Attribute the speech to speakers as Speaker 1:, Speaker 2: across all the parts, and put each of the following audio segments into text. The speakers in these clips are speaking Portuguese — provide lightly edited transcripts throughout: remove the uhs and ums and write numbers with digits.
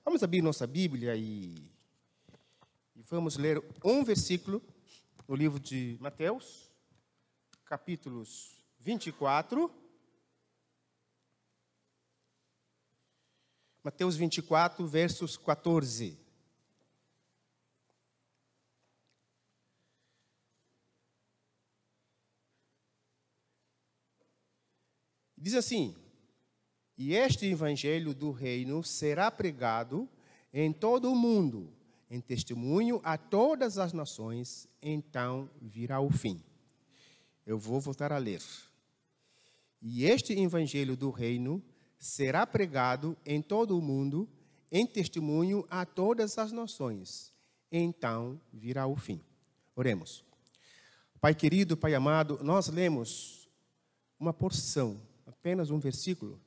Speaker 1: Vamos abrir nossa Bíblia e vamos ler um versículo no livro de Mateus, capítulos 24. Mateus 24, versos 14. Diz assim: e este evangelho do reino será pregado em todo o mundo, em testemunho a todas as nações, então virá o fim. Eu vou voltar a ler. E este evangelho do reino será pregado em todo o mundo, em testemunho a todas as nações, então virá o fim. Oremos. Pai querido, Pai amado, nós lemos uma porção, apenas um versículo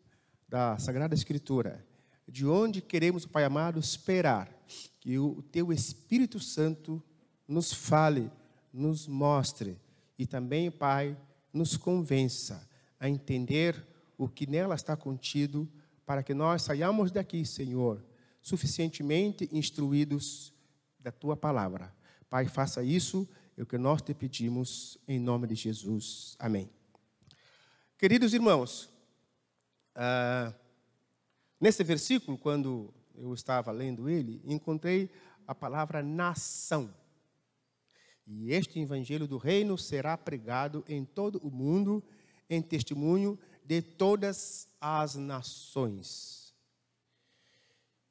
Speaker 1: da Sagrada Escritura, de onde queremos, Pai amado, esperar que o Teu Espírito Santo nos fale, nos mostre e também, Pai, nos convença a entender o que nela está contido, para que nós saiamos daqui, Senhor, suficientemente instruídos da Tua Palavra. Pai, faça isso, é o que nós te pedimos, em nome de Jesus. Amém. Queridos irmãos, nesse versículo, quando eu estava lendo ele, encontrei a palavra nação. E este evangelho do reino será pregado em todo o mundo, em testemunho de todas as nações.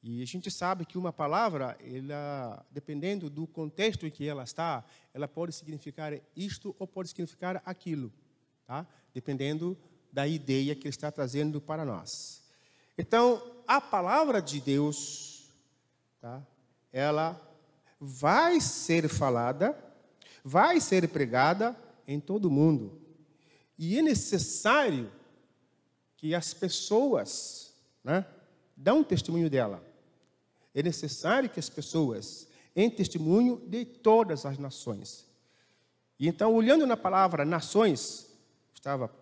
Speaker 1: E a gente sabe que uma palavra, ela, dependendo do contexto em que ela está, ela pode significar isto ou pode significar aquilo, tá? Dependendo da ideia que ele está trazendo para nós. Então, a palavra de Deus, tá? Ela vai ser falada, vai ser pregada em todo o mundo. E é necessário que as pessoas, né, dão testemunho dela. É necessário que as pessoas deem testemunho de todas as nações. E então, olhando na palavra nações, estava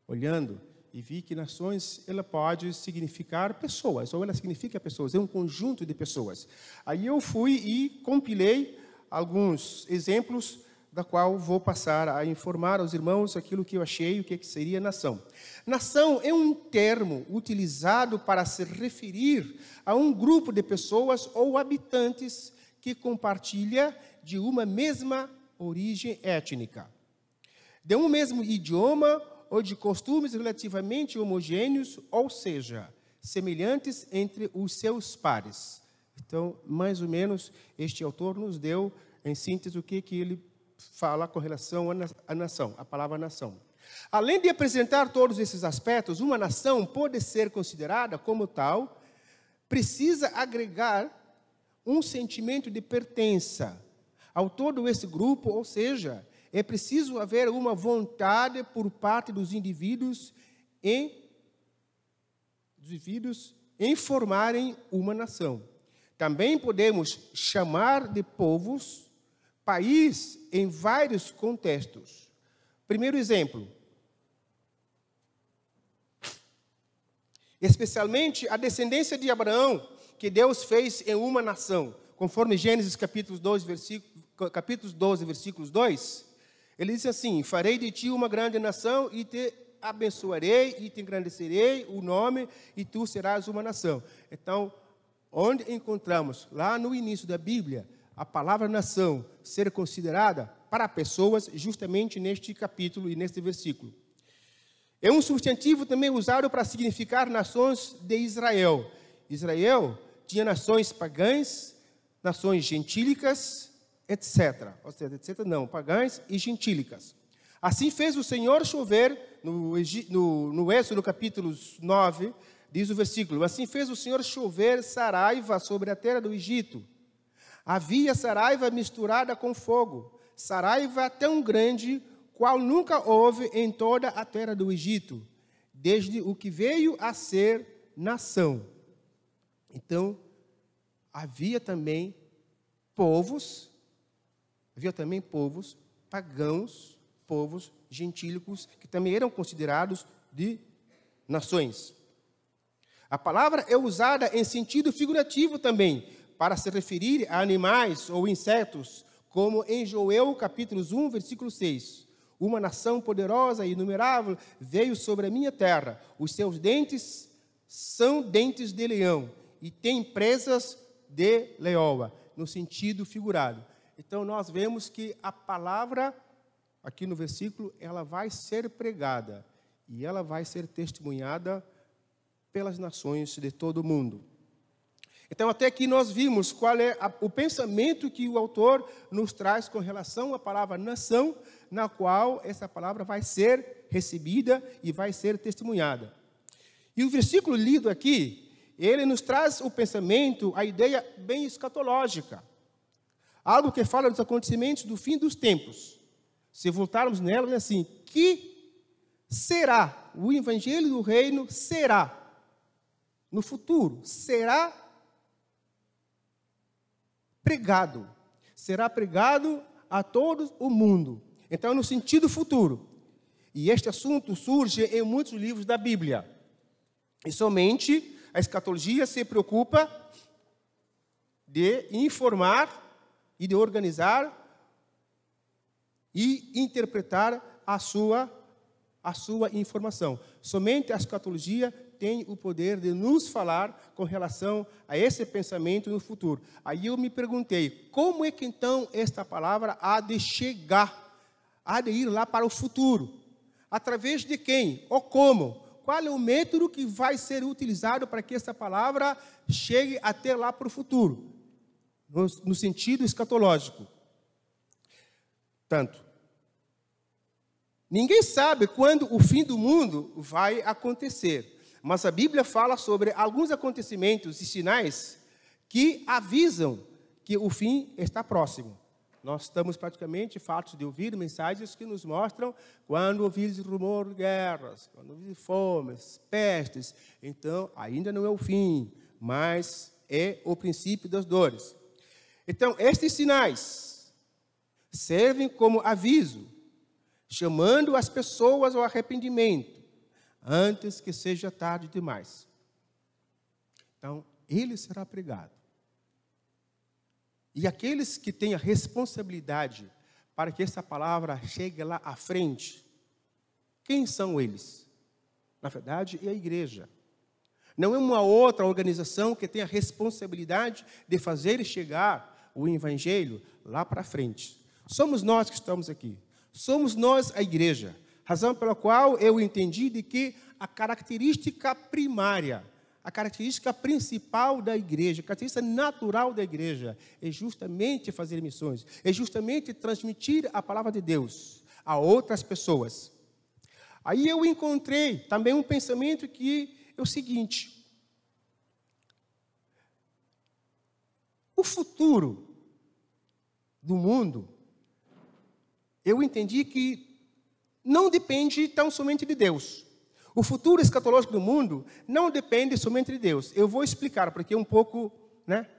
Speaker 1: olhando e vi que nações, ela pode significar pessoas, ou ela significa pessoas, é um conjunto de pessoas. Aí eu fui e compilei alguns exemplos, da qual vou passar a informar aos irmãos aquilo que eu achei, o que seria nação. Nação é um termo utilizado para se referir a um grupo de pessoas ou habitantes que compartilha de uma mesma origem étnica, de um mesmo idioma ou de costumes relativamente homogêneos, ou seja, semelhantes entre os seus pares. Então, mais ou menos, este autor nos deu, em síntese, o que ele fala com relação à nação, a palavra nação. Além de apresentar todos esses aspectos, uma nação pode ser considerada como tal, precisa agregar um sentimento de pertença ao todo esse grupo, ou seja, é preciso haver uma vontade por parte dos indivíduos em formarem uma nação. Também podemos chamar de povos, país em vários contextos. Primeiro exemplo, especialmente a descendência de Abraão, que Deus fez em uma nação, conforme Gênesis capítulo 12, versículos 2, ele diz assim: farei de ti uma grande nação e te abençoarei e te engrandecerei o nome e tu serás uma nação. Então, onde encontramos, lá no início da Bíblia, a palavra nação ser considerada para pessoas, justamente neste capítulo e neste versículo. É um substantivo também usado para significar nações de Israel. Israel tinha nações pagãs, nações gentílicas, etc. Ou seja, etc. não, pagãs e gentílicas. Assim fez o Senhor chover, no Êxodo capítulo 9, diz o versículo: assim fez o Senhor chover saraiva sobre a terra do Egito. Havia saraiva misturada com fogo, saraiva tão grande, qual nunca houve em toda a terra do Egito, desde o que veio a ser nação. Então, havia também povos pagãos, povos gentílicos, que também eram considerados de nações. A palavra é usada em sentido figurativo também, para se referir a animais ou insetos, como em Joel, capítulo 1, versículo 6. Uma nação poderosa e inumerável veio sobre a minha terra. Os seus dentes são dentes de leão e tem presas de leoa, no sentido figurado. Então, nós vemos que a palavra, aqui no versículo, ela vai ser pregada e ela vai ser testemunhada pelas nações de todo o mundo. Então, até aqui nós vimos qual é o pensamento que o autor nos traz com relação à palavra nação, na qual essa palavra vai ser recebida e vai ser testemunhada. E o versículo lido aqui, ele nos traz o pensamento, a ideia bem escatológica. Algo que fala dos acontecimentos do fim dos tempos. Se voltarmos nela, é assim, que será, o evangelho do reino será, no futuro, será pregado. Será pregado a todo o mundo. Então, no sentido futuro. E este assunto surge em muitos livros da Bíblia. E somente a escatologia se preocupa de informar e de organizar e interpretar a sua informação. Somente a escatologia tem o poder de nos falar com relação a esse pensamento no futuro. Aí eu me perguntei, como é que então esta palavra há de chegar, há de ir lá para o futuro? Através de quem? Ou como? Qual é o método que vai ser utilizado para que essa palavra chegue até lá para o futuro? No sentido escatológico. Tanto, ninguém sabe quando o fim do mundo vai acontecer, mas a Bíblia fala sobre alguns acontecimentos e sinais que avisam que o fim está próximo. Nós estamos praticamente fartos de ouvir mensagens que nos mostram quando ouvires rumor de guerras, quando ouvires fomes, pestes, então ainda não é o fim, mas é o princípio das dores. Então, estes sinais servem como aviso, chamando as pessoas ao arrependimento, antes que seja tarde demais. Então, ele será pregado. E aqueles que têm a responsabilidade para que essa palavra chegue lá à frente, quem são eles? Na verdade, é a igreja. Não é uma outra organização que tem a responsabilidade de fazer chegar o evangelho lá para frente. Somos nós que estamos aqui. Somos nós a igreja. Razão pela qual eu entendi de que a característica primária, a característica principal da igreja, a característica natural da igreja é justamente fazer missões, é justamente transmitir a palavra de Deus a outras pessoas. Aí eu encontrei também um pensamento que é o seguinte: o futuro do mundo, eu entendi que não depende tão somente de Deus. O futuro escatológico do mundo não depende somente de Deus. Eu vou explicar, porque um pouco,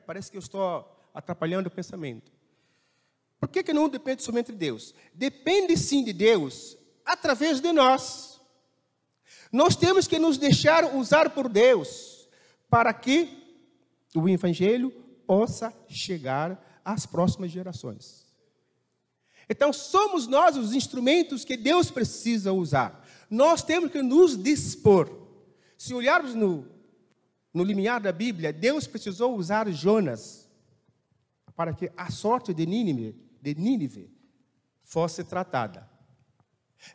Speaker 1: parece que eu estou atrapalhando o pensamento. Por que não depende somente de Deus? Depende sim de Deus através de nós. Nós temos que nos deixar usar por Deus para que o evangelho possa chegar às próximas gerações. Então, somos nós os instrumentos que Deus precisa usar. Nós temos que nos dispor. Se olharmos no limiar da Bíblia, Deus precisou usar Jonas para que a sorte de Nínive fosse tratada.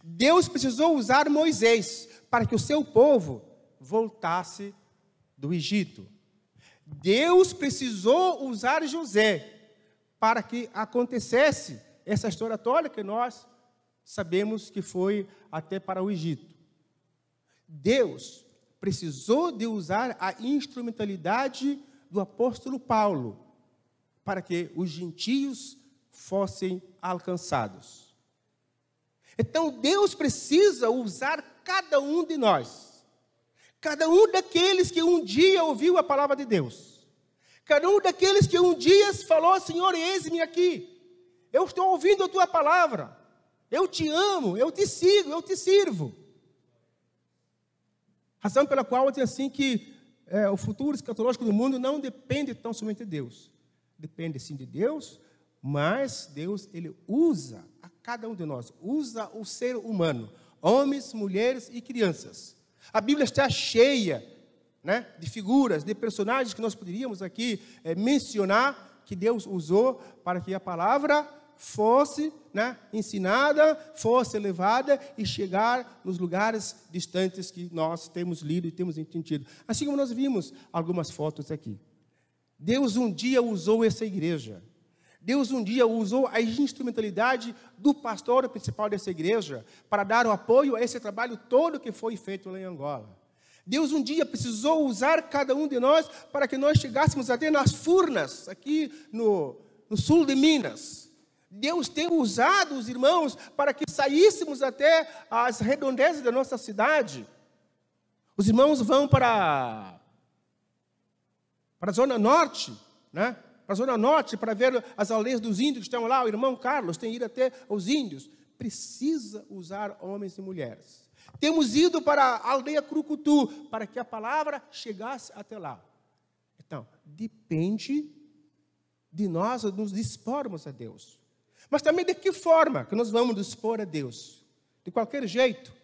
Speaker 1: Deus precisou usar Moisés para que o seu povo voltasse do Egito. Deus precisou usar José para que acontecesse essa história toda que nós sabemos que foi até para o Egito. Deus precisou de usar a instrumentalidade do apóstolo Paulo para que os gentios fossem alcançados. Então, Deus precisa usar cada um de nós. Cada um daqueles que um dia ouviu a palavra de Deus. Cada um daqueles que um dia falou: Senhor, eis-me aqui. Eu estou ouvindo a tua palavra. Eu te amo, eu te sigo, eu te sirvo. Razão pela qual eu digo assim que o futuro escatológico do mundo não depende tão somente de Deus. Depende sim de Deus, mas Deus, Ele usa a cada um de nós, usa o ser humano, homens, mulheres e crianças. A Bíblia está cheia, né, de figuras, de personagens que nós poderíamos aqui mencionar, que Deus usou para que a palavra fosse, né, ensinada, fosse levada e chegar nos lugares distantes que nós temos lido e temos entendido. Assim como nós vimos algumas fotos aqui. Deus um dia usou essa igreja. Deus um dia usou a instrumentalidade do pastor principal dessa igreja para dar o apoio a esse trabalho todo que foi feito lá em Angola. Deus um dia precisou usar cada um de nós para que nós chegássemos até nas Furnas, aqui no sul de Minas. Deus tem usado os irmãos para que saíssemos até as redondezas da nossa cidade. Os irmãos vão para a Zona Norte, né? Para a Zona Norte, para ver as aldeias dos índios que estão lá. O irmão Carlos tem ido até os índios. Precisa usar homens e mulheres. Temos ido para a aldeia Crucutu, para que a palavra chegasse até lá. Então, depende de nós nos dispormos a Deus. Mas também de que forma que nós vamos dispor a Deus? De qualquer jeito.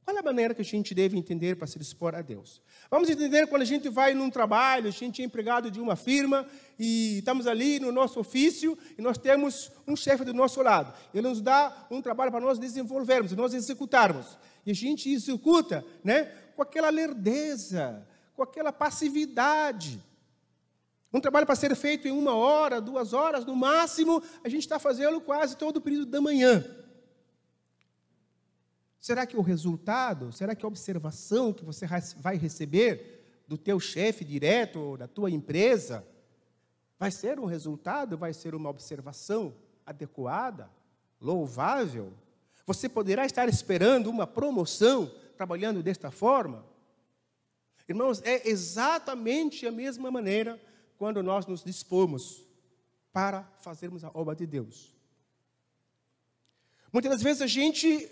Speaker 1: Qual é a maneira que a gente deve entender para se dispor a Deus? Vamos entender quando a gente vai num trabalho, a gente é empregado de uma firma e estamos ali no nosso ofício e nós temos um chefe do nosso lado. Ele nos dá um trabalho para nós desenvolvermos, nós executarmos. E a gente executa, né, com aquela lerdeza, com aquela passividade. Um trabalho para ser feito em 1 hora, 2 horas, no máximo, a gente está fazendo quase todo o período da manhã. Será que o resultado, será que a observação que você vai receber do teu chefe direto ou da tua empresa vai ser um resultado, vai ser uma observação adequada, louvável? Você poderá estar esperando uma promoção trabalhando desta forma? Irmãos, é exatamente a mesma maneira quando nós nos dispomos para fazermos a obra de Deus. Muitas das vezes a gente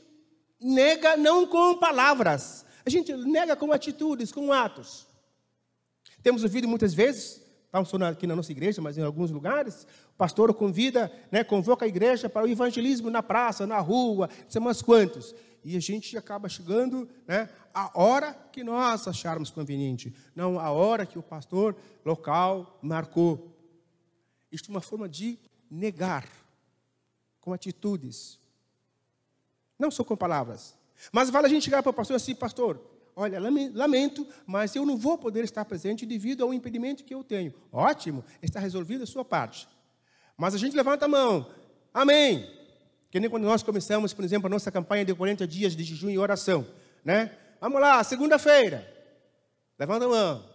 Speaker 1: nega não com palavras, a gente nega com atitudes, com atos. Temos ouvido muitas vezes, não só aqui na nossa igreja, mas em alguns lugares, o pastor convida, né, convoca a igreja para o evangelismo na praça, na rua, não sei mais quantos. E a gente acaba chegando, né, a hora que nós acharmos conveniente, não a hora que o pastor local marcou. Isto é uma forma de negar, com atitudes. Não só com palavras. Mas vale a gente chegar para o pastor assim: pastor, olha, lamento, mas eu não vou poder estar presente devido ao impedimento que eu tenho. Ótimo, está resolvida a sua parte. Mas a gente levanta a mão. Amém. Que nem quando nós começamos, por exemplo, a nossa campanha de 40 dias de jejum e oração, né? Vamos lá, segunda-feira. Levanta a mão.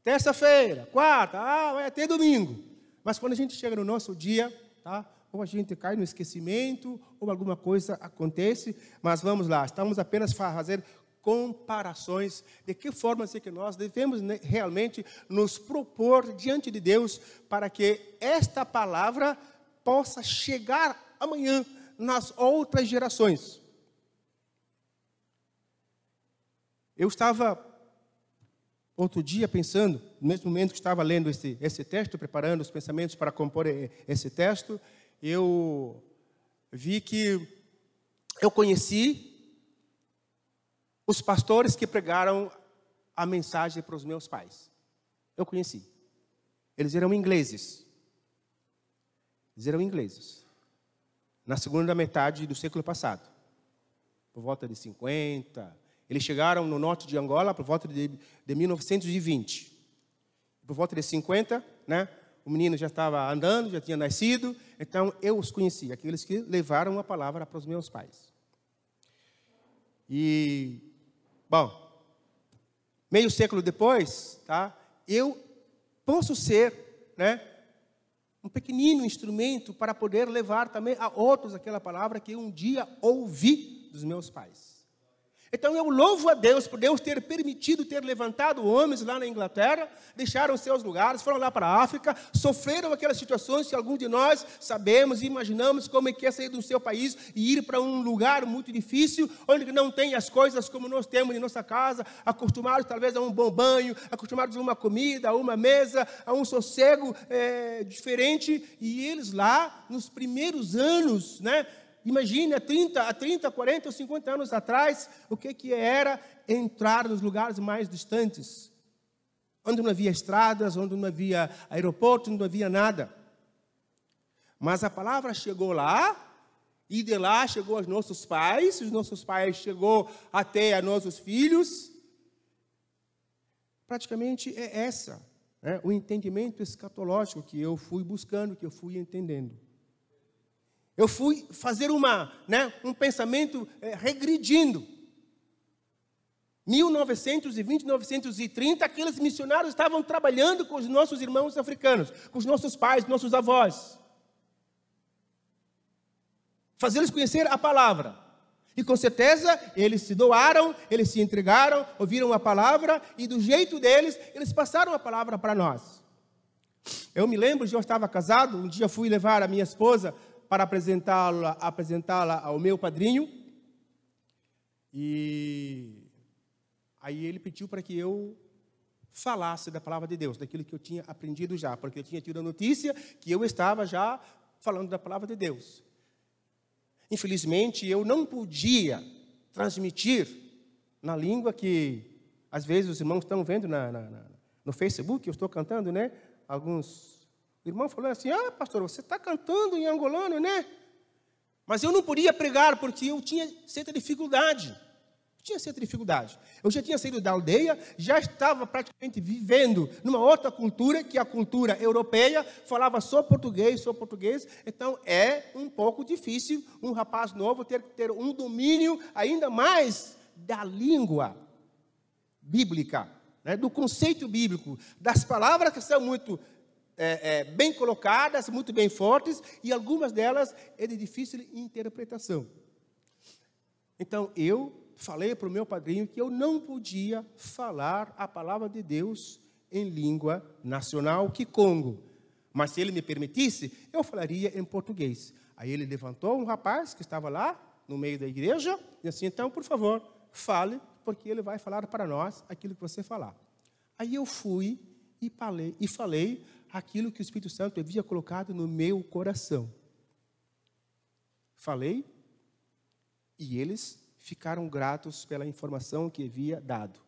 Speaker 1: Terça-feira, quarta, vai até domingo. Mas quando a gente chega no nosso dia, tá? Ou a gente cai no esquecimento, ou alguma coisa acontece, mas vamos lá, estamos apenas fazer comparações de que forma é que nós devemos realmente nos propor diante de Deus para que esta palavra possa chegar amanhã nas outras gerações. Eu estava outro dia pensando, no mesmo momento que estava lendo esse texto, preparando os pensamentos para compor esse texto, eu vi que eu conheci os pastores que pregaram a mensagem para os meus pais. Eu conheci. Eles eram ingleses. Na segunda metade do século passado. Por volta de 50. Eles chegaram no norte de Angola por volta de 1920. Por volta de 50, né? O menino já estava andando, já tinha nascido, então eu os conheci, aqueles que levaram a palavra para os meus pais. E, bom, meio século depois, tá, eu posso ser, né, um pequenino instrumento para poder levar também a outros aquela palavra que um dia ouvi dos meus pais. Então, eu louvo a Deus por Deus ter permitido, ter levantado homens lá na Inglaterra, deixaram seus lugares, foram lá para a África, sofreram aquelas situações que alguns de nós sabemos e imaginamos como é que é sair do seu país e ir para um lugar muito difícil, onde não tem as coisas como nós temos em nossa casa, acostumados talvez a um bom banho, acostumados a uma comida, a uma mesa, a um sossego diferente, e eles lá, nos primeiros anos, né? Imagine, há 30, 40 ou 50 anos atrás, o que era entrar nos lugares mais distantes, onde não havia estradas, onde não havia aeroporto, não havia nada. Mas a palavra chegou lá, e de lá chegou aos nossos pais, os nossos pais chegou até a nossos filhos. Praticamente é essa, né, o entendimento escatológico que eu fui buscando, que eu fui entendendo. Eu fui fazer um pensamento regredindo. 1920, 1930, aqueles missionários estavam trabalhando com os nossos irmãos africanos, com os nossos pais, nossos avós. Fazê-los conhecer a palavra. E com certeza, eles se doaram, eles se entregaram, ouviram a palavra, e do jeito deles, eles passaram a palavra para nós. Eu me lembro, eu estava casado, um dia fui levar a minha esposa para apresentá-la ao meu padrinho, e aí ele pediu para que eu falasse da palavra de Deus, daquilo que eu tinha aprendido já, porque eu tinha tido a notícia que eu estava já falando da palavra de Deus. Infelizmente, eu não podia transmitir na língua que, às vezes, os irmãos estão vendo no Facebook, eu estou cantando, né? O irmão falou assim, pastor, você está cantando em angolano, né? Mas eu não podia pregar, porque eu tinha certa dificuldade. Eu já tinha saído da aldeia, já estava praticamente vivendo numa outra cultura, que é a cultura europeia, falava só português. Então, é um pouco difícil um rapaz novo ter um domínio ainda mais da língua bíblica, né? Do conceito bíblico, das palavras que são muito bem colocadas, muito bem fortes, e algumas delas é de difícil interpretação. Então, eu falei para o meu padrinho que eu não podia falar a palavra de Deus em língua nacional, Kikongo. Mas se ele me permitisse, eu falaria em português. Aí ele levantou um rapaz que estava lá, no meio da igreja, e disse assim, então, por favor, fale, porque ele vai falar para nós aquilo que você falar. Aí eu fui e falei aquilo que o Espírito Santo havia colocado no meu coração. Falei, e eles ficaram gratos pela informação que havia dado.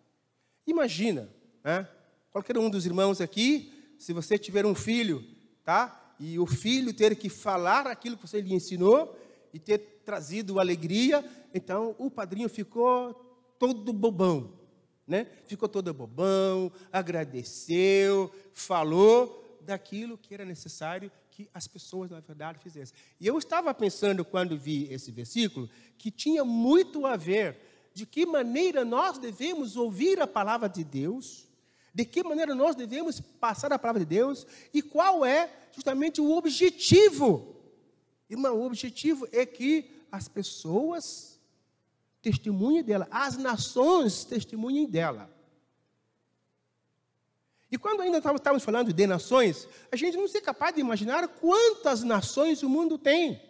Speaker 1: Imagina, né? Qualquer um dos irmãos aqui, se você tiver um filho, tá? E o filho ter que falar aquilo que você lhe ensinou e ter trazido alegria, então o padrinho ficou todo bobão, né? Ficou todo bobão, agradeceu, falou daquilo que era necessário que as pessoas, na verdade, fizessem. E eu estava pensando, quando vi esse versículo, que tinha muito a ver de que maneira nós devemos ouvir a palavra de Deus, de que maneira nós devemos passar a palavra de Deus, e qual é justamente o objetivo. Irmão, o objetivo é que as pessoas testemunhem dela, as nações testemunhem dela. E quando ainda estávamos falando de nações, a gente não é capaz de imaginar quantas nações o mundo tem.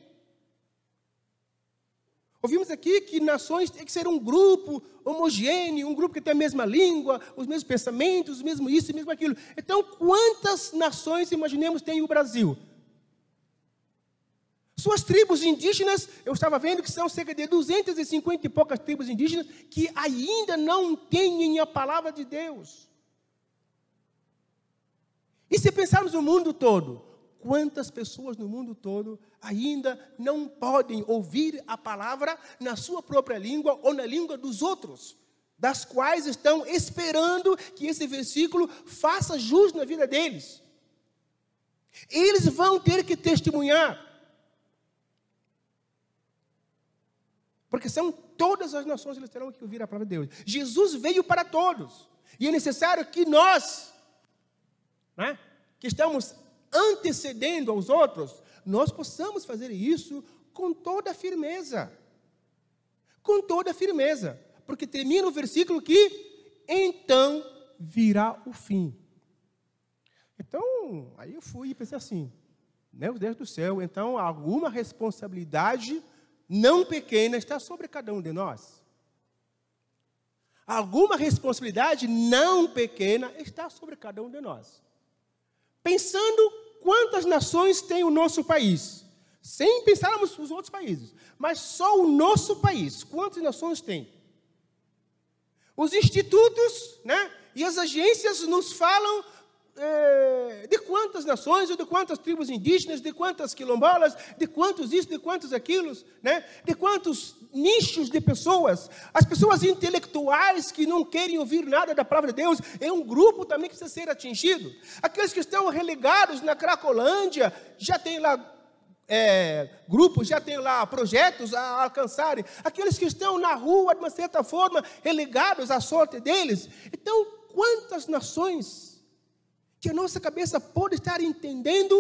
Speaker 1: Ouvimos aqui que nações tem que ser um grupo homogêneo, um grupo que tem a mesma língua, os mesmos pensamentos, o mesmo isso e mesmo aquilo. Então, quantas nações, imaginemos, tem o Brasil? Suas tribos indígenas, eu estava vendo que são cerca de 250 e poucas tribos indígenas que ainda não têm a palavra de Deus. E se pensarmos no mundo todo, quantas pessoas no mundo todo ainda não podem ouvir a palavra na sua própria língua ou na língua dos outros, das quais estão esperando que esse versículo faça jus na vida deles? Eles vão ter que testemunhar, porque são todas as nações, eles terão que ouvir a palavra de Deus. Jesus veio para todos, e é necessário que nós, né, que estamos antecedendo aos outros, nós possamos fazer isso com toda firmeza. Com toda firmeza. porque termina o versículo que então virá o fim. Então, aí eu fui e pensei assim, meu Deus do céu, então alguma responsabilidade não pequena está sobre cada um de nós. Alguma responsabilidade não pequena está sobre cada um de nós. Pensando quantas nações tem o nosso país, sem pensarmos nos outros países, mas só o nosso país, quantas nações tem? Os institutos, né, e as agências nos falam de quantas nações, de quantas tribos indígenas, de quantas quilombolas, de quantos isso, de quantos aquilo, né? De quantos nichos de pessoas. As pessoas intelectuais que não querem ouvir nada da palavra de Deus, é um grupo também que precisa ser atingido. Aqueles que estão relegados na Cracolândia, já tem lá grupos, já tem lá projetos a alcançarem. Aqueles que estão na rua, de uma certa forma, relegados à sorte deles. Então, quantas nações que a nossa cabeça pode estar entendendo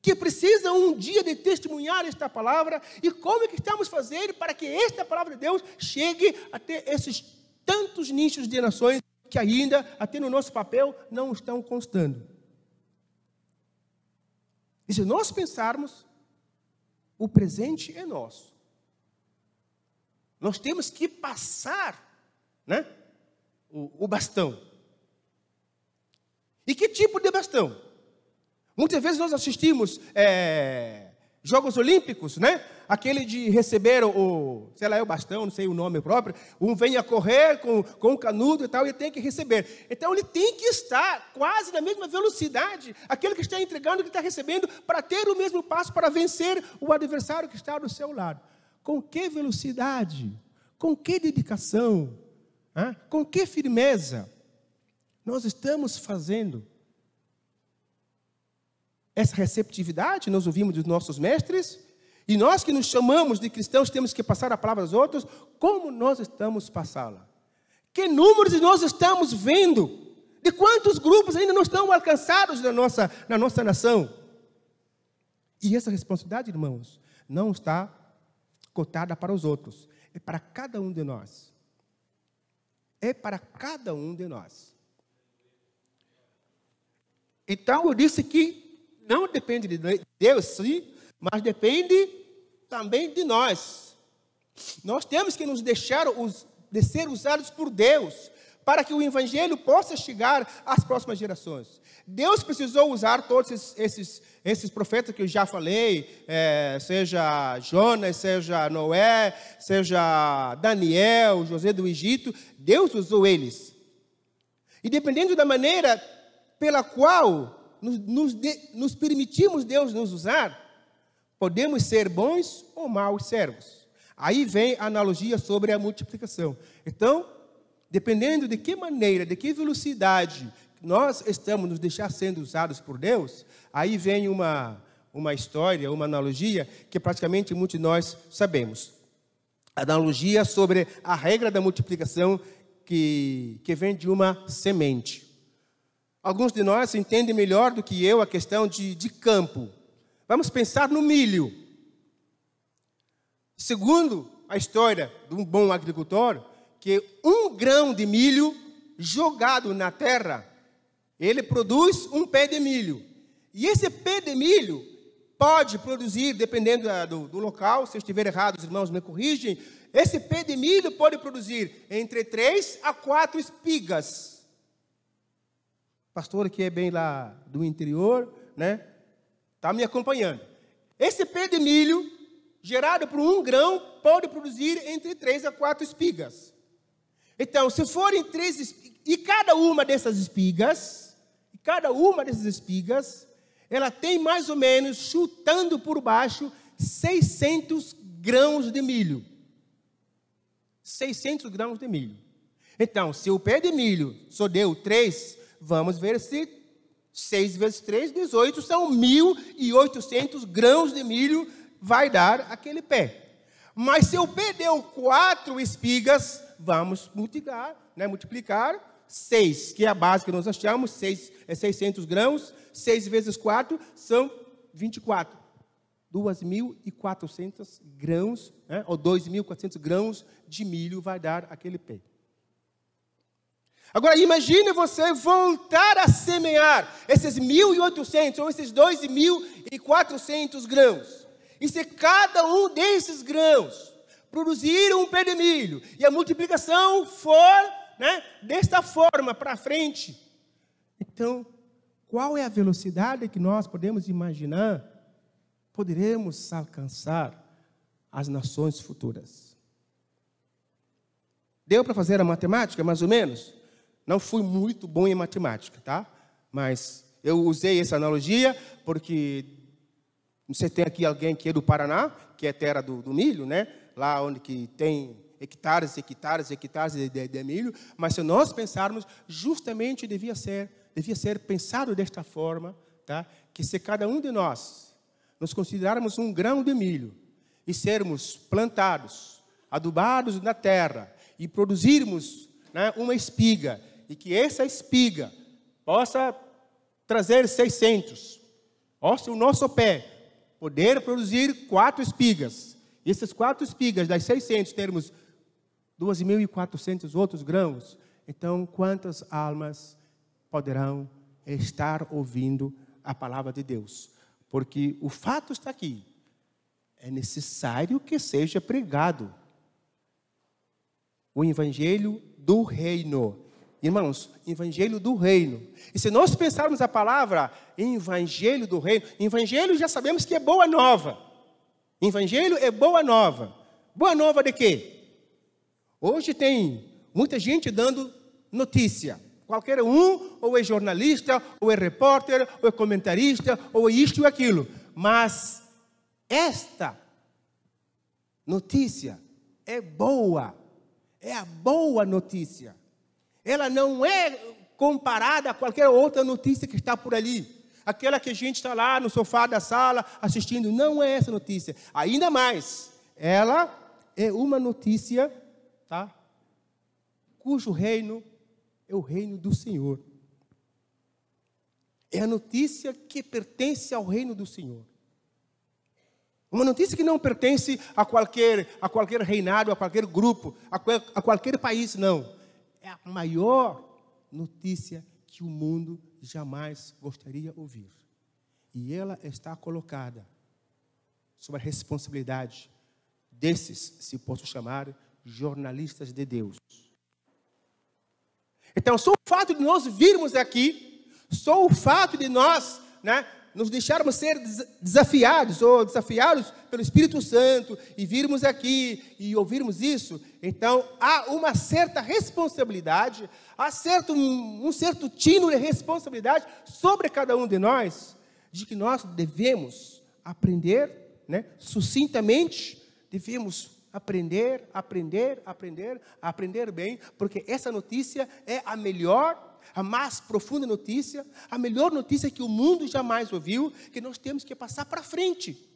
Speaker 1: que precisa um dia de testemunhar esta palavra, e como é que estamos fazendo para que esta palavra de Deus chegue até esses tantos nichos de nações que ainda, até no nosso papel, não estão constando. E se nós pensarmos, o presente é nosso. Nós temos que passar, né, o bastão. E que tipo de bastão? Muitas vezes nós assistimos Jogos Olímpicos, né? Aquele de receber o bastão, não sei o nome próprio. Um vem a correr com o canudo e tal, e tem que receber. Então, ele tem que estar quase na mesma velocidade, aquele que está entregando, que está recebendo, para ter o mesmo passo, para vencer o adversário que está do seu lado. Com que velocidade? Com que dedicação? Com que firmeza nós estamos fazendo essa receptividade? Nós ouvimos dos nossos mestres, e nós que nos chamamos de cristãos temos que passar a palavra aos outros. Como nós estamos passá-la? Que números nós estamos vendo? De quantos grupos ainda não estão alcançados na nossa nação? E essa responsabilidade, irmãos, não está cotada para os outros, é para cada um de nós. É para cada um de nós. Então, eu disse que não depende de Deus, sim, mas depende também de nós. Nós temos que nos deixar de ser usados por Deus, para que o Evangelho possa chegar às próximas gerações. Deus precisou usar todos esses profetas que eu já falei, seja Jonas, seja Noé, seja Daniel, José do Egito. Deus usou eles. E dependendo da maneira pela qual nos permitimos Deus nos usar, podemos ser bons ou maus servos. Aí vem a analogia sobre a multiplicação. Então, dependendo de que maneira, de que velocidade nós estamos nos deixar sendo usados por Deus, aí vem uma história, uma analogia que praticamente muitos de nós sabemos. A analogia sobre a regra da multiplicação que vem de uma semente. Alguns de nós entendem melhor do que eu a questão de campo. Vamos pensar no milho. Segundo a história de um bom agricultor, que um grão de milho jogado na terra, ele produz um pé de milho. E esse pé de milho pode produzir, dependendo do local, se eu estiver errado, os irmãos me corrigem, esse pé de milho pode produzir entre 3 a 4 espigas. Pastor que é bem lá do interior, né, está me acompanhando. Esse pé de milho, gerado por um grão, pode produzir entre 3 a 4 espigas. Então, se forem 3 espigas, e cada uma dessas espigas, ela tem mais ou menos, chutando por baixo, 600 grãos de milho. 600 grãos de milho. Então, se o pé de milho só deu 3, vamos ver se 6 vezes 3, 18, são 1.800 grãos de milho vai dar aquele pé. Mas se o pé deu 4 espigas, vamos multiplicar 6, que é a base que nós achamos, 6 é 600 grãos, 6 vezes 4 são 24. 2.400 grãos, né, ou 2.400 grãos de milho vai dar aquele pé. Agora, imagine você voltar a semear esses 1.800 ou esses 2.400 grãos. E se cada um desses grãos produzir um pé de milho, e a multiplicação for, né, desta forma para frente, então, qual é a velocidade que nós podemos imaginar? Poderemos alcançar as nações futuras. Deu para fazer a matemática, mais ou menos? Não fui muito bom em matemática, tá? Mas eu usei essa analogia porque você tem aqui alguém que é do Paraná, que é terra do milho, né? Lá onde que tem hectares de milho. Mas se nós pensarmos, justamente devia ser pensado desta forma, tá? Que se cada um de nós nos considerarmos um grão de milho e sermos plantados, adubados na terra e produzirmos, né, uma espiga, e que essa espiga possa trazer 600, ou se o nosso pé poder produzir 4 espigas, e essas 4 espigas das 600 termos 2.400 outros grãos, então quantas almas poderão estar ouvindo a palavra de Deus? Porque o fato está aqui, é necessário que seja pregado o evangelho do reino. Irmãos, evangelho do reino. E se nós pensarmos a palavra evangelho do reino, evangelho já sabemos que é boa nova. Evangelho é boa nova. Boa nova de quê? Hoje tem muita gente dando notícia. Qualquer um, ou é jornalista, ou é repórter, ou é comentarista, ou é isto e aquilo. Mas esta notícia é boa. É a boa notícia. Ela não é comparada a qualquer outra notícia que está por ali. Aquela que a gente está lá no sofá da sala assistindo, não é essa notícia. Ainda mais, ela é uma notícia, tá? Cujo reino é o reino do Senhor. É a notícia que pertence ao reino do Senhor. Uma notícia que não pertence a qualquer reinado, a qualquer grupo, a qualquer país, não. É a maior notícia que o mundo jamais gostaria de ouvir. E ela está colocada sob a responsabilidade desses, se posso chamar, jornalistas de Deus. Então, só o fato de nós virmos aqui, só o fato de nós, né, nos deixarmos ser desafiados pelo Espírito Santo e virmos aqui e ouvirmos isso, então há uma certa responsabilidade, há um certo tino de responsabilidade sobre cada um de nós, de que nós devemos aprender, né, sucintamente, devemos aprender bem, porque essa notícia é a melhor, a mais profunda notícia, a melhor notícia que o mundo jamais ouviu, que nós temos que passar para frente.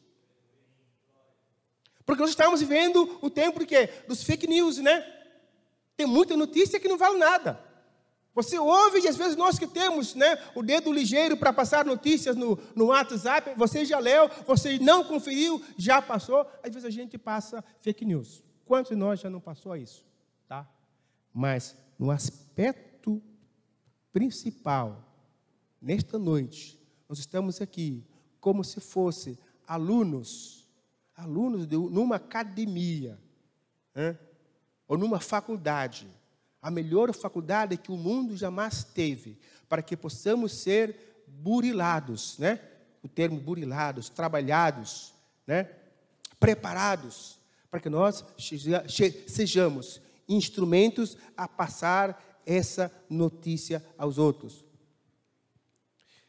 Speaker 1: Porque nós estamos vivendo o tempo de quê? Dos fake news, né? Tem muita notícia que não vale nada. Você ouve e às vezes nós que temos, né, o dedo ligeiro para passar notícias no WhatsApp, você já leu, você não conferiu, já passou. Às vezes a gente passa fake news. Quantos de nós já não passou a isso? Tá? Mas no aspecto principal, nesta noite, nós estamos aqui como se fosse alunos numa academia, né? Ou numa faculdade, a melhor faculdade que o mundo jamais teve, para que possamos ser burilados, né? O termo burilados, trabalhados, né? Preparados, para que nós sejamos instrumentos a passar essa notícia aos outros.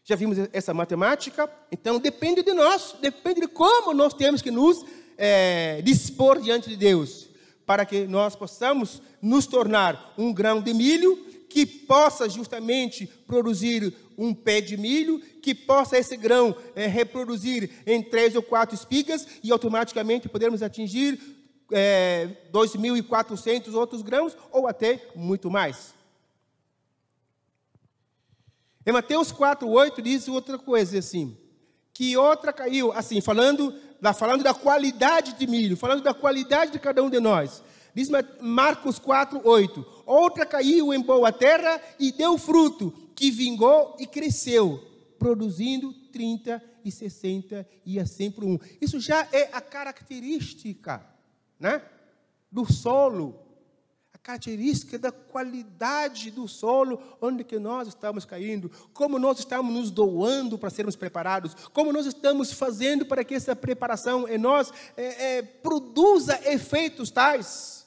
Speaker 1: Já vimos essa matemática? Então, depende de nós, depende de como nós temos que nos dispor diante de Deus, para que nós possamos nos tornar um grão de milho, que possa justamente produzir um pé de milho, que possa esse grão reproduzir em 3 ou 4 espigas, e automaticamente podermos atingir 2.400 outros grãos, ou até muito mais. Em Mateus 4:8 diz outra coisa assim, que outra caiu, assim, falando falando da qualidade de milho, falando da qualidade de cada um de nós. Diz Marcos 4:8. Outra caiu em boa terra e deu fruto, que vingou e cresceu, produzindo 30 e 60 e assim por um. Isso já é a característica, né, do solo, a característica da qualidade do solo onde que nós estamos caindo, como nós estamos nos doando para sermos preparados, como nós estamos fazendo para que essa preparação em nós produza efeitos tais.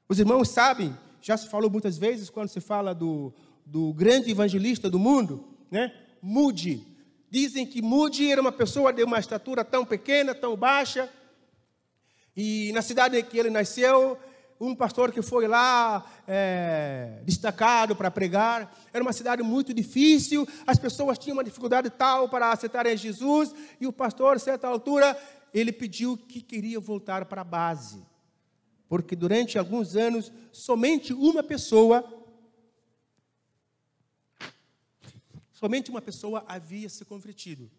Speaker 1: Os irmãos sabem, já se falou muitas vezes quando se fala do grande evangelista do mundo, né, Moody. Dizem que Moody era uma pessoa de uma estatura tão pequena, tão baixa, e na cidade em que ele nasceu, um pastor que foi lá destacado para pregar, era uma cidade muito difícil, as pessoas tinham uma dificuldade tal para aceitarem Jesus, e o pastor, a certa altura, ele pediu que queria voltar para a base, porque durante alguns anos, somente uma pessoa havia se convertido.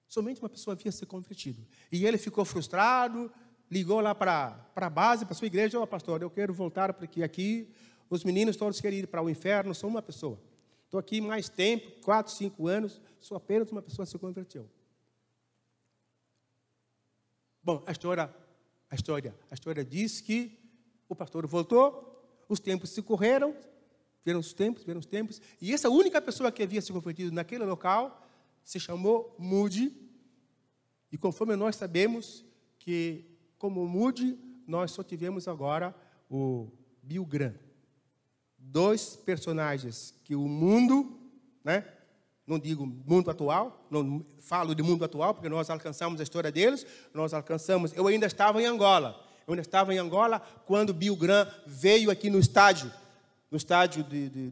Speaker 1: Somente uma pessoa havia se convertido. E ele ficou frustrado, ligou lá para a base, para a sua igreja: "Ó, pastor, eu quero voltar, porque aqui os meninos todos querem ir para o inferno, sou uma pessoa. Estou aqui mais tempo, 4, 5 anos, só apenas uma pessoa se converteu." Bom, a história diz que o pastor voltou, os tempos se correram, vieram os tempos, e essa única pessoa que havia se convertido naquele local se chamou Moody, e conforme nós sabemos que, como Moody, nós só tivemos agora o Bill Graham. 2 personagens que o mundo, né, não digo mundo atual, não falo de mundo atual, porque nós alcançamos a história deles, eu ainda estava em Angola, quando Bill Graham veio aqui no estádio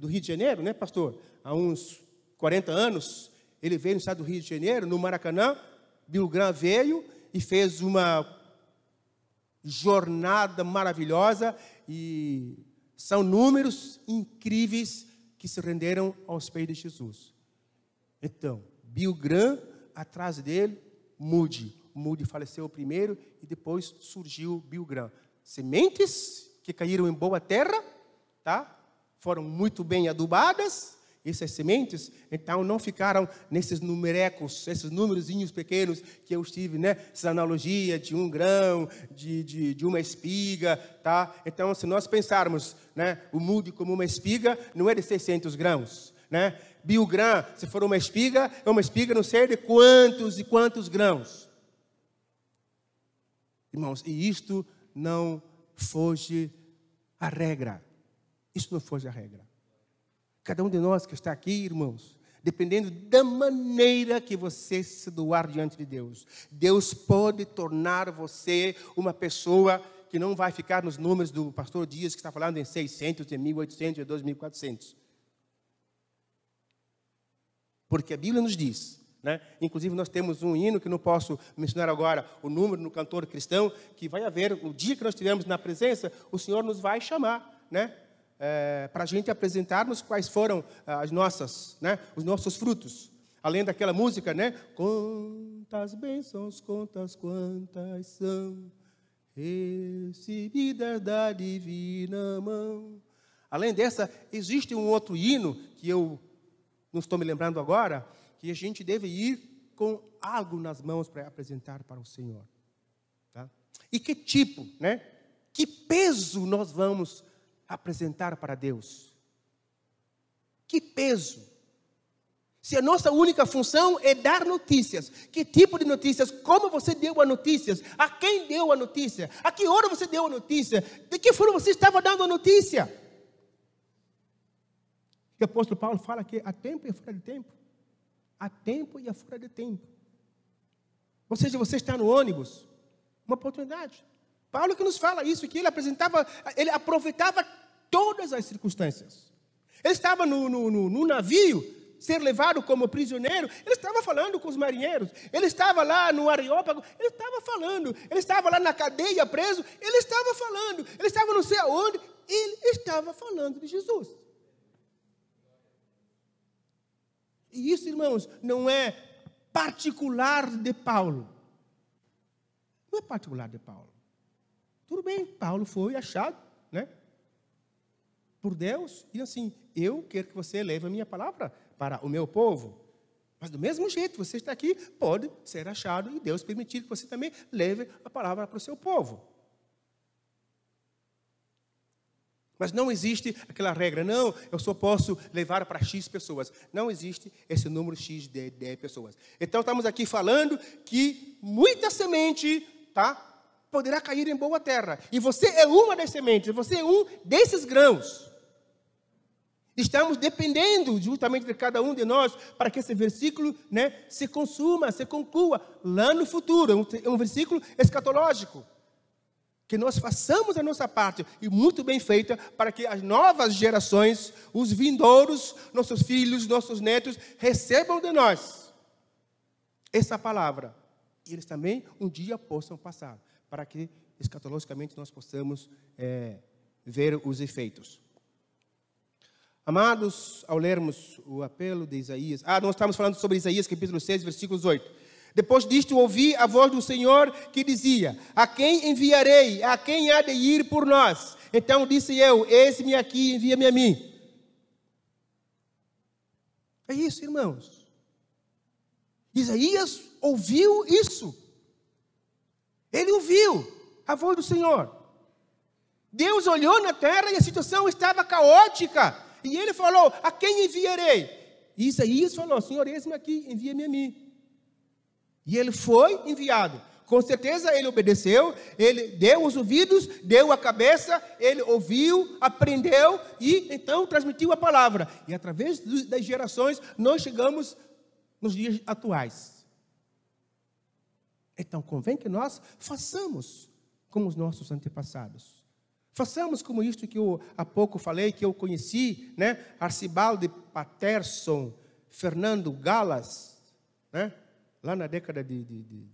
Speaker 1: do Rio de Janeiro, né, pastor? Há uns 40 anos, ele veio no estado do Rio de Janeiro, no Maracanã. Bill Graham veio e fez uma jornada maravilhosa, e são números incríveis que se renderam aos pés de Jesus. Então, Bill Graham, atrás dele, Moody. Moody faleceu primeiro e depois surgiu Bill Graham. Sementes que caíram em boa terra, tá? Foram muito bem adubadas, essas sementes, então não ficaram nesses numerecos, esses númerozinhos pequenos que eu estive, né? Essa analogia de 1 grão, de uma espiga, tá? Então, se nós pensarmos, né, o Moody como uma espiga, não é de 600 grãos, né? Bill Graham, se for uma espiga, é uma espiga não sei de quantos e quantos grãos. Irmãos, e isto não foge à regra. Isso não foge à regra. Cada um de nós que está aqui, irmãos, dependendo da maneira que você se doar diante de Deus, Deus pode tornar você uma pessoa que não vai ficar nos números do pastor Dias, que está falando em 600, em 1.800, em 2.400. Porque a Bíblia nos diz, né? Inclusive nós temos um hino, que não posso mencionar agora o número no cantor cristão, que vai haver, o dia que nós estivermos na presença, o Senhor nos vai chamar, né? Para a gente apresentarmos quais foram as nossas, né, os nossos frutos. Além daquela música, né? Quantas bênçãos, quantas são recebidas da divina mão. Além dessa, existe um outro hino, que eu não estou me lembrando agora, que a gente deve ir com algo nas mãos para apresentar para o Senhor. Tá? E que tipo, né? Que peso nós vamos apresentar para Deus? Que peso? Se a nossa única função é dar notícias, que tipo de notícias? Como você deu a notícia? A quem deu a notícia? A que hora você deu a notícia? De que forma você estava dando a notícia? O apóstolo Paulo fala que há tempo e fora de tempo. Há tempo e fora de tempo. Ou seja, você está no ônibus, uma oportunidade. Paulo que nos fala isso, que ele aproveitava todas as circunstâncias. Ele estava no navio, ser levado como prisioneiro, ele estava falando com os marinheiros, ele estava lá no Areópago, ele estava falando, ele estava lá na cadeia preso, ele estava falando, ele estava não sei aonde, ele estava falando de Jesus. E isso, irmãos, não é particular de Paulo. Não é particular de Paulo. Tudo bem, Paulo foi achado, né, por Deus, e assim, eu quero que você leve a minha palavra para o meu povo. Mas do mesmo jeito, você está aqui, pode ser achado, e Deus permitir que você também leve a palavra para o seu povo. Mas não existe aquela regra, não, eu só posso levar para X pessoas. Não existe esse número X de pessoas. Então, estamos aqui falando que muita semente, tá, poderá cair em boa terra. E você é uma das sementes, você é um desses grãos. Estamos dependendo justamente de cada um de nós para que esse versículo, né, se consuma, se conclua lá no futuro. É um versículo escatológico. Que nós façamos a nossa parte, e muito bem feita, para que as novas gerações, os vindouros, nossos filhos, nossos netos, recebam de nós essa palavra. E eles também um dia possam passar, para que escatologicamente nós possamos ver os efeitos. Amados, ao lermos o apelo de Isaías, nós estamos falando sobre Isaías capítulo 6, versículos 8. Depois disto, ouvi a voz do Senhor que dizia: a quem enviarei? A quem há de ir por nós? Então disse eu: eis-me aqui, envia-me a mim. É isso, irmãos. Isaías ouviu isso. Ele ouviu a voz do Senhor. Deus olhou na terra e a situação estava caótica. E ele falou: a quem enviarei? E Isaías falou: Senhor, eis-me aqui, envia-me a mim. E ele foi enviado. Com certeza ele obedeceu, ele deu os ouvidos, deu a cabeça, ele ouviu, aprendeu e então transmitiu a palavra. E através das gerações nós chegamos nos dias atuais. Então convém que nós façamos como os nossos antepassados. Façamos como isto que eu há pouco falei, que eu conheci, né? Arcibaldo Patterson, Fernando Galas, né? Lá na década de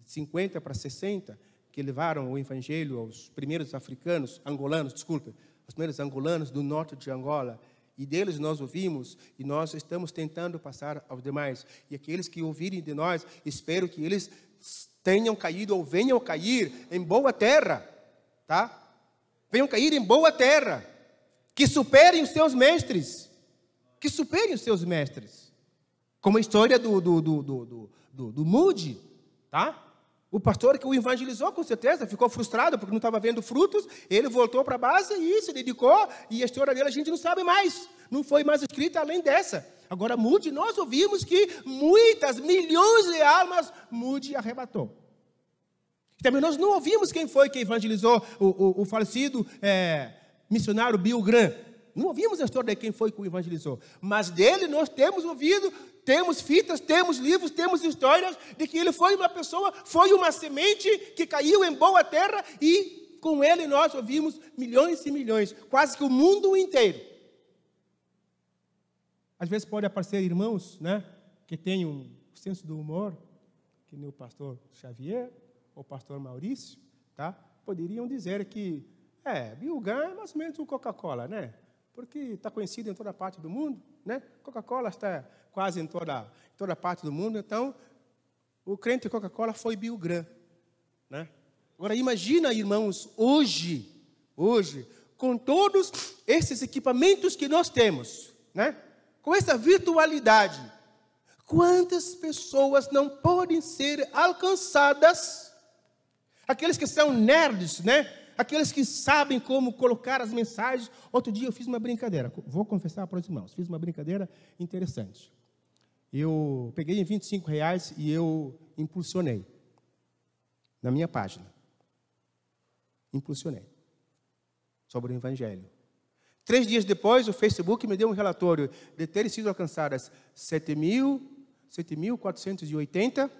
Speaker 1: 50 para 60, que levaram o evangelho aos primeiros africanos, angolanos, desculpe, os primeiros angolanos do norte de Angola. E deles nós ouvimos, e nós estamos tentando passar aos demais. E aqueles que ouvirem de nós, espero que eles tenham caído ou venham cair em boa terra, tá? Venham cair em boa terra, que superem os seus mestres, como a história do Moody, tá? O pastor que o evangelizou, com certeza, ficou frustrado porque não estava vendo frutos, ele voltou para a base e se dedicou, e a história dele a gente não sabe mais, não foi mais escrita além dessa. Agora, Moody, nós ouvimos que muitas, milhões de almas, Moody arrebatou. Também nós não ouvimos quem foi que evangelizou o falecido missionário Bill Graham. Não ouvimos a história de quem foi que o evangelizou. Mas dele nós temos ouvido, temos fitas, temos livros, temos histórias de que ele foi uma pessoa, foi uma semente que caiu em boa terra e com ele nós ouvimos milhões e milhões, quase que o mundo inteiro. Às vezes pode aparecer irmãos, né, que têm um senso do humor, que nem o pastor Xavier, ou o pastor Maurício, tá? Poderiam dizer que Bill Graham é mais ou menos um Coca-Cola, né? Porque está conhecido em toda parte do mundo, né? Coca-Cola está quase em toda parte do mundo, então o crente de Coca-Cola foi Bill Graham, né? Agora imagina, irmãos, hoje, com todos esses equipamentos que nós temos, né? Com essa virtualidade, quantas pessoas não podem ser alcançadas? Aqueles que são nerds, né? Aqueles que sabem como colocar as mensagens. Outro dia eu fiz uma brincadeira, vou confessar para os irmãos, fiz uma brincadeira interessante. Eu peguei em R$25 e eu impulsionei na minha página. Impulsionei sobre o Evangelho. 3 dias depois, o Facebook me deu um relatório de terem sido alcançadas 7.480,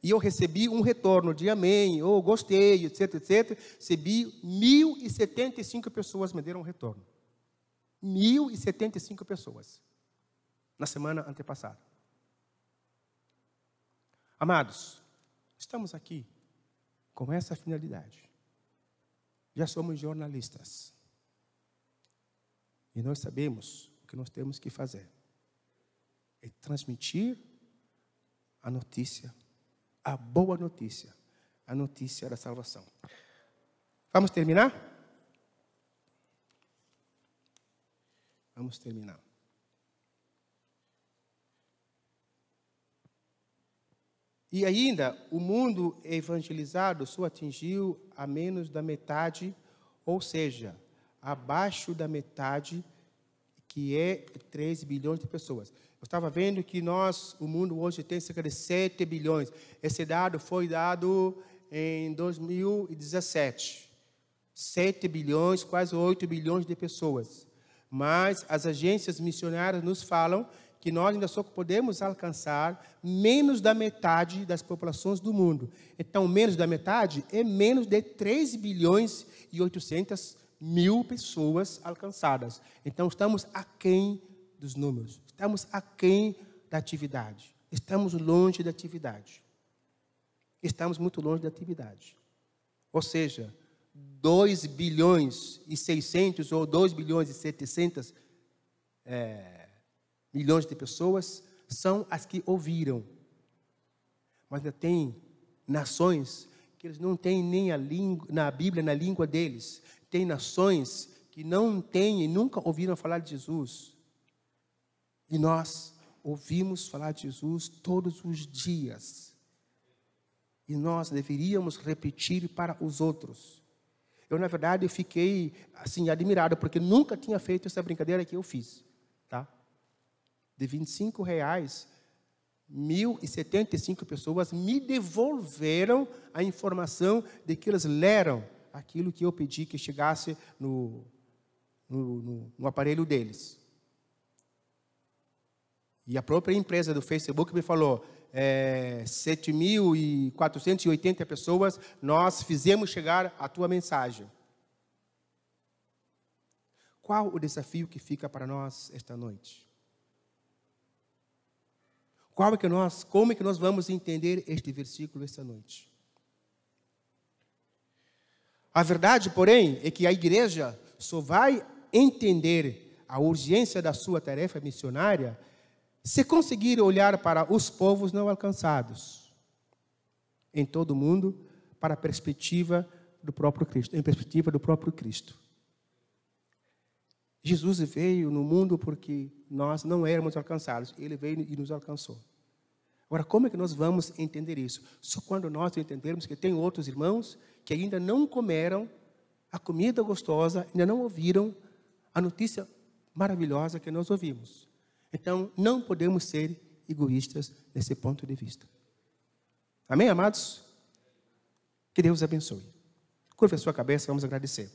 Speaker 1: e eu recebi um retorno de amém, ou gostei, etc, etc. Recebi 1.075 pessoas me deram um retorno. 1.075 pessoas. Na semana antepassada. Amados, estamos aqui com essa finalidade. Já somos jornalistas. E nós sabemos o que nós temos que fazer. É transmitir a notícia a boa notícia, a notícia da salvação. Vamos terminar? Vamos terminar. E ainda, o mundo evangelizado só atingiu a menos da metade, ou seja, abaixo da metade, que é 3 bilhões de pessoas. Eu estava vendo que o mundo hoje tem cerca de 7 bilhões. Esse dado foi dado em 2017. 7 bilhões, quase 8 bilhões de pessoas. Mas as agências missionárias nos falam que nós ainda só podemos alcançar menos da metade das populações do mundo. Então, menos da metade é menos de 3 bilhões e 800 mil pessoas alcançadas. Então, estamos aquém dos números. Estamos aquém da atividade. Estamos longe da atividade. Estamos muito longe da atividade. Ou seja, 2 bilhões e 600 ou 2 bilhões e 700 milhões de pessoas são as que ouviram. Mas ainda tem nações que eles não têm nem a língua, na Bíblia, na língua deles. Tem nações que não têm e nunca ouviram falar de Jesus. E nós ouvimos falar de Jesus todos os dias. E nós deveríamos repetir para os outros. Eu, na verdade, fiquei assim, admirado, porque nunca tinha feito essa brincadeira que eu fiz. Tá? De R$25, 1.075 pessoas me devolveram a informação de que eles leram aquilo que eu pedi que chegasse no aparelho deles. E a própria empresa do Facebook me falou, 7.480 pessoas, nós fizemos chegar a tua mensagem. Qual o desafio que fica para nós esta noite? Como é que nós vamos entender este versículo esta noite? A verdade, porém, é que a igreja só vai entender a urgência da sua tarefa missionária se conseguir olhar para os povos não alcançados em todo o mundo para a perspectiva do próprio Cristo, em perspectiva do próprio Cristo. Jesus veio no mundo porque nós não éramos alcançados. Ele veio e nos alcançou. Agora, como é que nós vamos entender isso? Só quando nós entendermos que tem outros irmãos que ainda não comeram a comida gostosa, ainda não ouviram a notícia maravilhosa que nós ouvimos. Então, não podemos ser egoístas nesse ponto de vista. Amém, amados? Que Deus abençoe. Curva a sua cabeça, vamos agradecer.